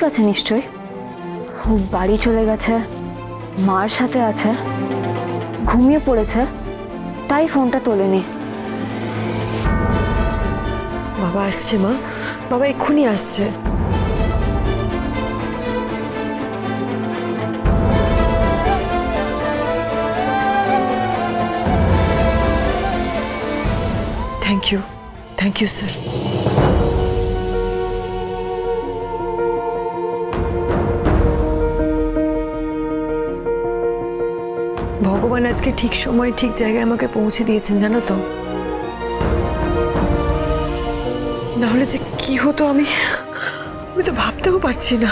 আছে নিশ্চয়ই। ও বাড়ি চলে গেছে, মার সাথে আছে, ঘুমিয়ে পড়েছে, তাই ফোনটা তোলেনি। বাবা আসছে মা, বাবা এক্ষুনি আসছে। Thank you sir. ভগবান আজকে ঠিক সময় ঠিক জায়গায় আমাকে পৌঁছে দিয়েছেন জানো তো, নাহলে যে কি হতো আমি তো ভাবতেও পারছি না।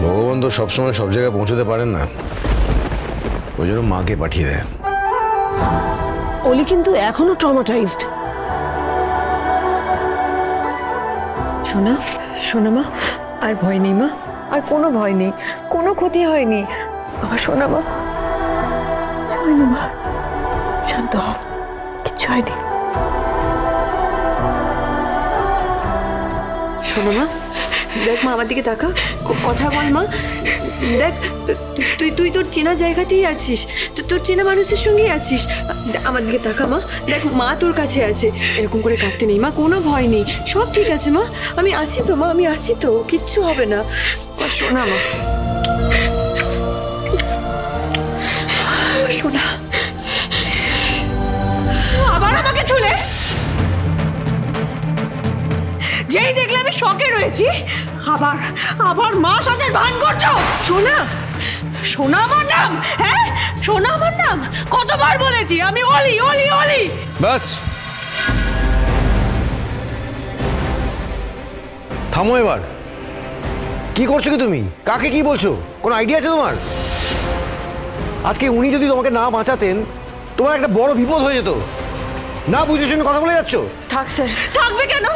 ভগবান তো সবসময় সব জায়গায় পৌঁছতে পারেন না, ওই জন্য মাকে পাঠিয়ে দেয়। অলি কিন্তু এখনো ট্রমাটাইজড। শোনা শোনা মা, আর ভয় নেই মা, আর কোনো ভয় নেই, কোনো ক্ষতি হয়নি আমার শোনা মা। হয়নি মা, শান্ত হও, কিচ্ছু হয়নি। শোনো মা, দেখ মা আমার দিকে তাকা, কথা বল মা। দেখ তুই তোর চেনা জায়গাতেই আছিস, তোর চেনা মানুষের সঙ্গেই আছিস। আমার দিকে তাকা মা, দেখ মা তোর কাছে আছে, এরকম করে কাঁদতে নেই মা, কোনো ভয় নেই, সব ঠিক আছে মা, আমি আছি তো মা, আমি আছি তো, কিচ্ছু হবে না। শোনা মা, শোনা। আবার আমাকে ছুলে, যেই দেখলে আমি শকে রয়েছি, আবার আবার মা সাজের ভান করছো। সোনা, সোনা আমার নাম, হ্যাঁ সোনা আমার নাম, কতবার বলেছি আমি অলি অলি অলি। বাস থামো এবার। কি করছো কি তুমি? কাকে কি বলছো? কোনো আইডিয়া আছে তোমার? আজকে উনি যদি তোমাকে না বাঁচাতেন তোমার একটা বড় বিপদ হয়ে যেত। না বুঝে শুনে কথা বলে যাচ্ছ। থাক স্যার। থাকবে কেন?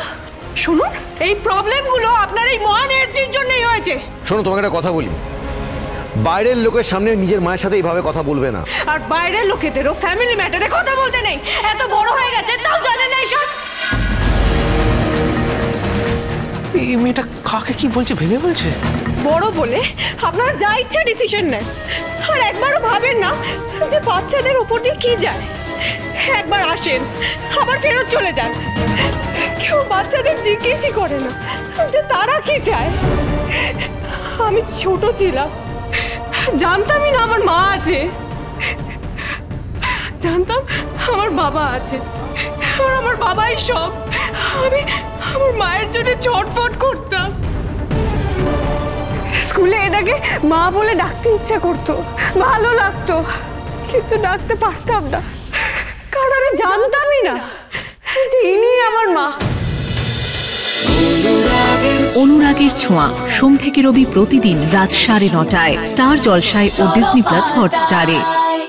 শুনুন, এই প্রবলেমগুলো আপনার এই মহান এসজির জন্যই হয়েছে। শোনো, তোমাকে একটা কথা বলি, বাইরের লোকের সামনে নিজের মায়ের সাথে এইভাবে কথা বলবে না। আর বাইরের লোকেদেরও ফ্যামিলি ম্যাটারে কথা বলতে নেই। এত বড় হয়ে গেছে তাও জানেন না এইসব। এই মেয়েটা কাকে কি বলছে ভেবে বলছে? বড় বলে আপনারা যা ইচ্ছা ডিসিশন নেন, আর একবারও ভাবেন না যে বাচ্চাদের উপর দিয়ে কি যায়। একবার আসেন, আবার ফেরত চলে যান। কেউ বাচ্চাদের জিজ্ঞেসই করে না যে তারা কি চায়। আমি ছোট ছিলাম, জানতামই না আমার মা আছে, জানতাম আমার বাবা আছে, আর আমার বাবাই সব। আমি আমার মায়ের জন্য ছটফট করতাম। স্কুলে এটাকে মা বলে ডাকতে ইচ্ছা করতো, ভালো লাগতো, কিন্তু ডাকতে পারতাম না, কারণ আমি জানতামই না যে ইনি আমার মা। অনুরাগের ছোঁয়া, সোম থেকে রবি প্রতিদিন রাত 9:30টায় স্টার জলসায় ও ডিজনি প্লাস হটস্টারে।